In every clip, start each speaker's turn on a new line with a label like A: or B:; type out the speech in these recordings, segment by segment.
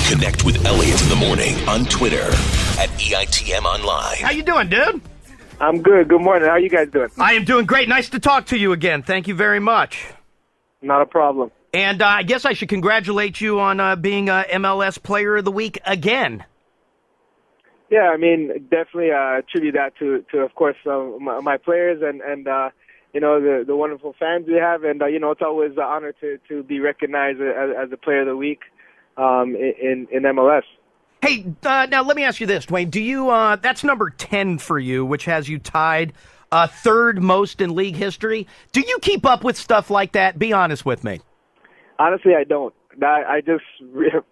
A: Connect with Elliot in the morning on Twitter at EITM Online.
B: How you doing, dude?
C: I'm good. Good morning. How you guys doing?
B: I am doing great. Nice to talk to you again. Thank you very much.
C: Not a problem.
B: And I guess I should congratulate you on being MLS Player of the Week again.
C: Yeah, I mean, definitely attribute that to of course, my players and the wonderful fans we have. And, it's always an honor to be recognized as a Player of the Week in MLS.
B: Hey, now let me ask you this, Dwayne. Do you that's number 10 for you, which has you tied third most in league history. Do you keep up with stuff like that? Be honest with me.
C: Honestly, I don't. I just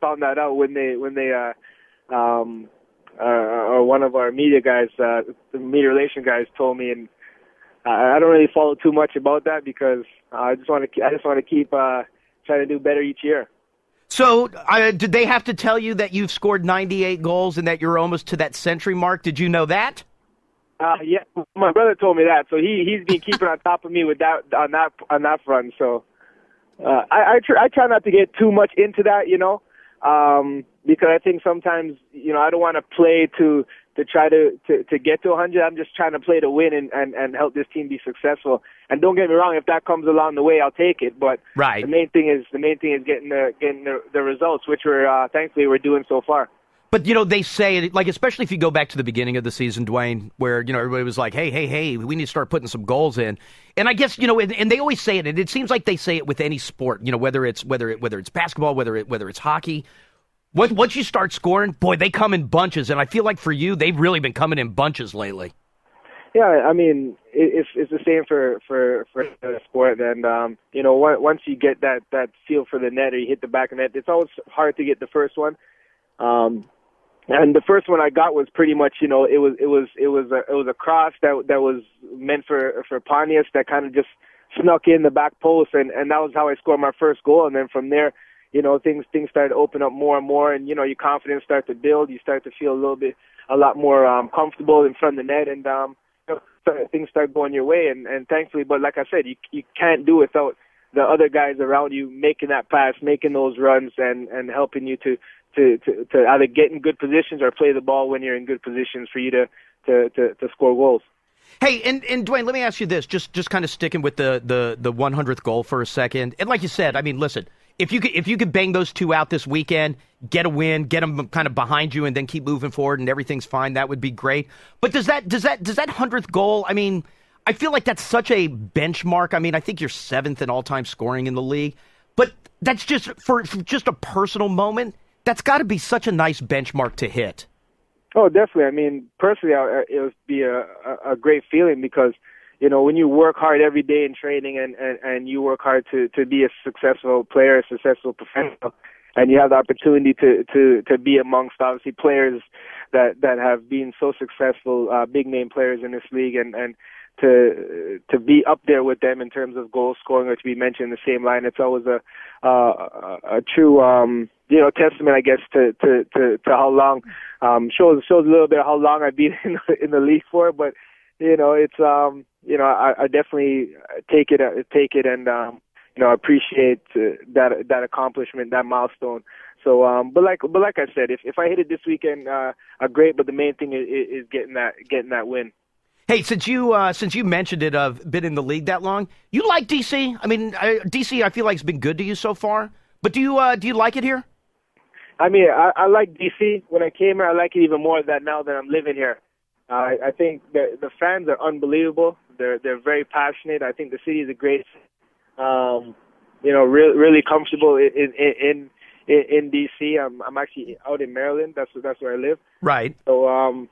C: found that out when they or one of our media guys, the media relation guys, told me, and I don't really follow too much about that because I just want to keep trying to do better each year.
B: So, did they have to tell you that you've scored 98 goals and that you're almost to that century mark? Did you know that?
C: Yeah, my brother told me that, so he's been keeping on top of me with that on that front. So, I try not to get too much into that, because I think sometimes, I don't want to play to try to get to 100. I'm just trying to play to win and help this team be successful. And don't get me wrong, if that comes along the way, I'll take it. But
B: right.
C: The main thing is getting the results, which thankfully we're doing so far.
B: But, they say, like, especially if you go back to the beginning of the season, Dwayne, where, everybody was like, hey, we need to start putting some goals in. And I guess, and they always say it, and it seems like they say it with any sport, whether it's basketball, whether it's hockey. Once you start scoring, boy, they come in bunches. And I feel like for you, they've really been coming in bunches lately.
C: Yeah, I mean, it's the same for the sport. And, once you get that feel for the net or you hit the back of the net, it's always hard to get the first one. And the first one I got was pretty much, it was a cross that was meant for Pontius that kind of just snuck in the back post, and that was how I scored my first goal. And then from there, things started to open up more and more, and your confidence started to build. You start to feel a lot more comfortable in front of the net, and things start going your way. And thankfully, but like I said, you can't do it without the other guys around you making that pass, making those runs, and helping you to either get in good positions or play the ball when you're in good positions for you to score goals.
B: Hey, and Dwayne, let me ask you this, just kind of sticking with the 100th goal for a second. And like you said, I mean, listen, if you could bang those two out this weekend, get a win, get them kind of behind you, and then keep moving forward, and everything's fine, that would be great. But does that 100th goal? I mean, I feel like that's such a benchmark. I mean, I think you're 7th in all-time scoring in the league, but that's just for just a personal moment. That's got to be such a nice benchmark to hit.
C: Oh, definitely. I mean, personally, it would be a great feeling because, when you work hard every day in training and you work hard to be a successful player, a successful professional, and you have the opportunity to be amongst, obviously, players that have been so successful, big-name players in this league, and to be up there with them in terms of goal scoring or to be mentioned in the same line, it's always a true testament, I guess, to how long shows a little bit how long I've been in the league for. But it's I definitely take it and appreciate that accomplishment, that milestone. So, but like I said, if I hit it this weekend, great. But the main thing is getting that win.
B: Hey, since you mentioned it, been in the league that long, you like DC? I mean, DC, I feel like it's been good to you so far. But do you like it here?
C: I mean, I like DC. When I came here, I like it even more than now that I'm living here. I think the fans are unbelievable. They're very passionate. I think the city is a great, really comfortable in DC. I'm actually out in Maryland. That's where I live.
B: Right.
C: So I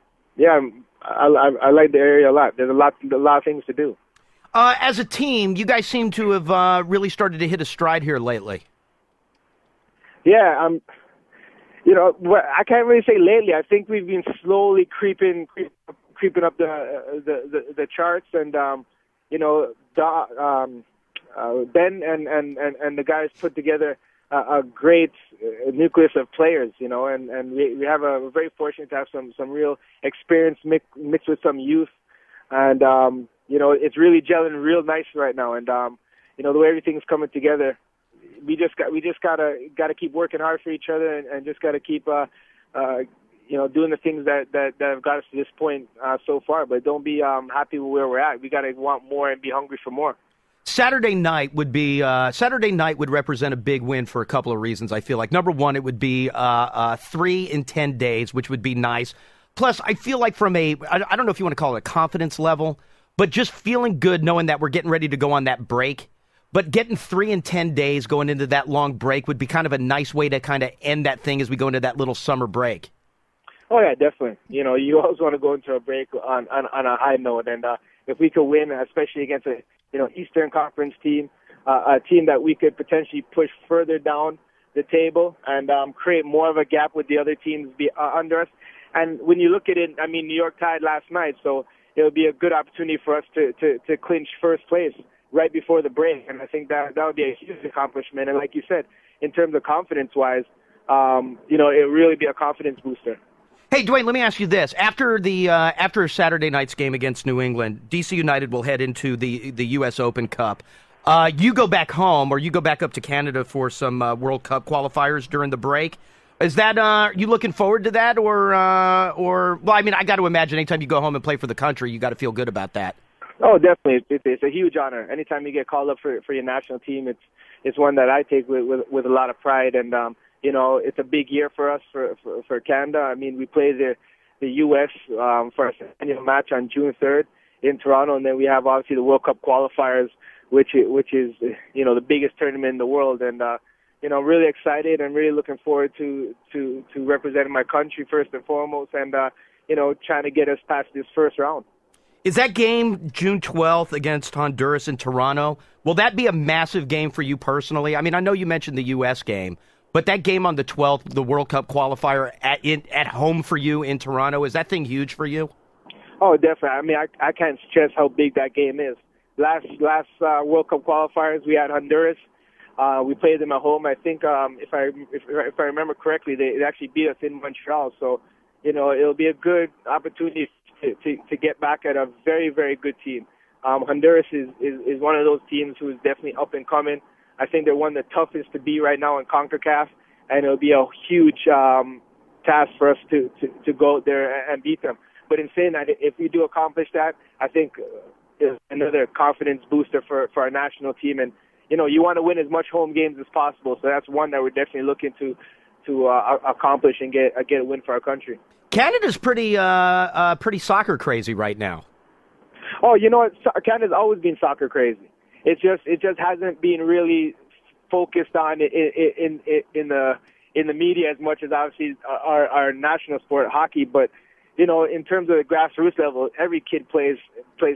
C: like the area a lot. There's a lot of things to do.
B: As a team, you guys seem to have really started to hit a stride here lately.
C: Yeah, I can't really say lately. I think we've been slowly creeping up the charts, and Ben and the guys put together a great nucleus of players, and we're very fortunate to have some real experience mixed with some youth, and it's really gelling real nice right now, and the way everything's coming together, we just gotta keep working hard for each other, and just gotta keep doing the things that have got us to this point so far. But don't be happy with where we're at. We gotta want more and be hungry for more.
B: Saturday night would represent a big win for a couple of reasons. I feel like number one, it would be 3 in 10 days, which would be nice. Plus, I feel like from I don't know if you want to call it a confidence level, but just feeling good knowing that we're getting ready to go on that break. But getting 3 in 10 days going into that long break would be kind of a nice way to kind of end that thing as we go into that little summer break.
C: Oh yeah, definitely. You always want to go into a break on a high note, and if we could win, especially against a Eastern Conference team, a team that we could potentially push further down the table and create more of a gap with the other teams under us. And when you look at it, I mean, New York tied last night, so it would be a good opportunity for us to clinch first place right before the break. And I think that would be a huge accomplishment. And like you said, in terms of confidence-wise, it would really be a confidence booster.
B: Hey, Dwayne, let me ask you this. After Saturday night's game against New England, DC United will head into the U.S. Open Cup. You go back home, or you go back up to Canada for some World Cup qualifiers during the break. Is that you looking forward to that, or well, I mean, I got to imagine anytime you go home and play for the country, you got to feel good about that.
C: Oh, definitely. It's a huge honor. Anytime you get called up for your national team, it's one that I take with a lot of pride. And it's a big year for us for Canada. I mean, we play the U.S. For our annual match on June 3rd in Toronto, and then we have obviously the World Cup qualifiers, which is the biggest tournament in the world. And really excited and really looking forward to representing my country first and foremost, and trying to get us past this first round.
B: Is that game June 12th against Honduras in Toronto? Will that be a massive game for you personally? I mean, I know you mentioned the U.S. game, but that game on the 12th, the World Cup qualifier at home for you in Toronto, is that thing huge for you?
C: Oh, definitely. I mean, I can't stress how big that game is. Last World Cup qualifiers, we had Honduras. We played them at home. I think if I remember correctly, they actually beat us in Montreal. So, it'll be a good opportunity to get back at a very, very good team. Honduras is one of those teams who is definitely up and coming. I think they're one of the toughest to beat right now in CONCACAF, and it'll be a huge task for us to go out there and beat them. But in saying that, if we do accomplish that, I think it's another confidence booster for our national team. And you want to win as much home games as possible, so that's one that we're definitely looking to accomplish and get a win for our country.
B: Canada's pretty soccer crazy right now.
C: Oh, you know what? Canada's always been soccer crazy. It just hasn't been really focused on in the media as much as obviously our national sport, hockey. But in terms of the grassroots level, every kid plays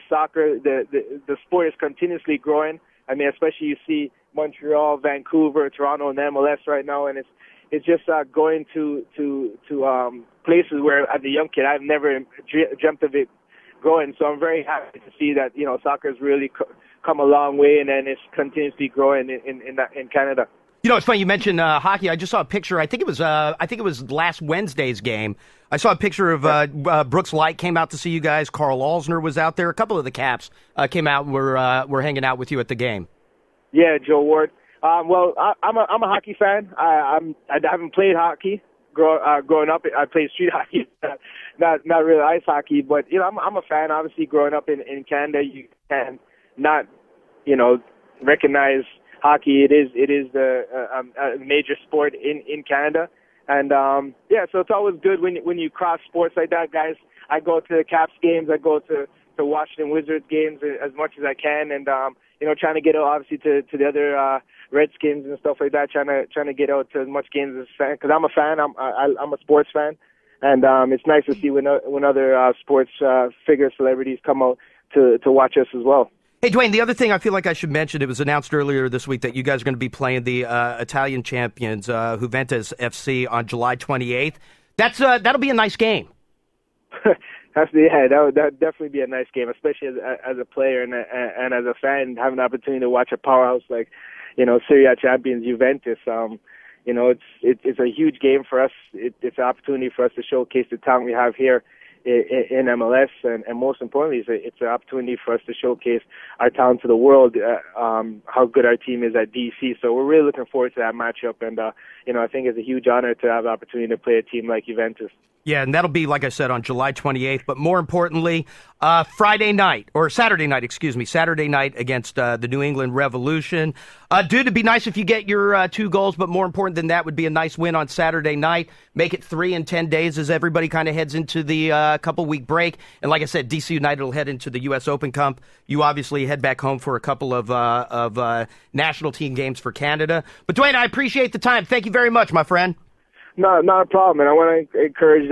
C: soccer. The sport is continuously growing. I mean, especially you see Montreal, Vancouver, Toronto, and MLS right now, and it's just going to places where, as a young kid, I've never dreamt of it growing. So I'm very happy to see that soccer's really come a long way, and it's continuously growing in Canada.
B: It's funny you mentioned hockey. I just saw a picture. I think it was last Wednesday's game. I saw a picture of Brooks Light came out to see you guys. Carl Alsner was out there. A couple of the Caps came out and were hanging out with you at the game. Yeah,
C: Joe Ward. Well, I'm a hockey fan. I haven't played hockey growing up. I played street hockey, not really ice hockey. But I'm a fan. Obviously, growing up in Canada, you can not recognize hockey. It is a major sport in Canada, and so it's always good when you cross sports like that, guys. I go to the Caps games. I go to Washington Wizards games as much as I can, and trying to get out obviously to the other Redskins and stuff like that. Trying to get out to as much games as fan, because I'm a fan. I'm a sports fan, and it's nice to see when other sports figures, celebrities come out to watch us as well.
B: Hey, Dwayne, the other thing I feel like I should mention, it was announced earlier this week that you guys are going to be playing the Italian champions, Juventus FC, on July 28th. That'll be a nice game.
C: That would definitely be a nice game, especially as a player and as a fan, having the opportunity to watch a powerhouse like, Serie A champions Juventus. It's a huge game for us. It's an opportunity for us to showcase the talent we have here in MLS, and most importantly, it's an opportunity for us to showcase our talent to the world, how good our team is at DC. So we're really looking forward to that matchup, and I think it's a huge honor to have the opportunity to play a team like Juventus.
B: Yeah, and that'll be, like I said, on July 28th. But more importantly, Saturday night against the New England Revolution. Dude, it'd be nice if you get your 2 goals, but more important than that would be a nice win on Saturday night. Make it 3 in 10 days as everybody kind of heads into the couple-week break. And like I said, DC United will head into the U.S. Open Cup. You obviously head back home for a couple of national team games for Canada. But, Dwayne, I appreciate the time. Thank you very much, my friend.
C: No, not a problem. And I want to encourage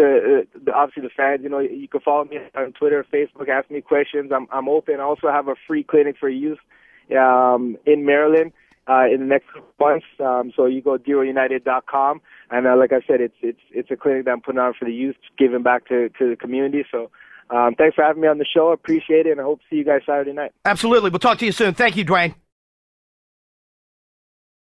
C: obviously the fans. You can follow me on Twitter, Facebook, ask me questions. I'm open. I also have a free clinic for youth in Maryland in the next months. So you go DeroUnited.com, and like I said, it's a clinic that I'm putting on for the youth, giving back to the community. So thanks for having me on the show. I appreciate it, and I hope to see you guys Saturday night.
B: Absolutely. We'll talk to you soon. Thank you, Dwayne.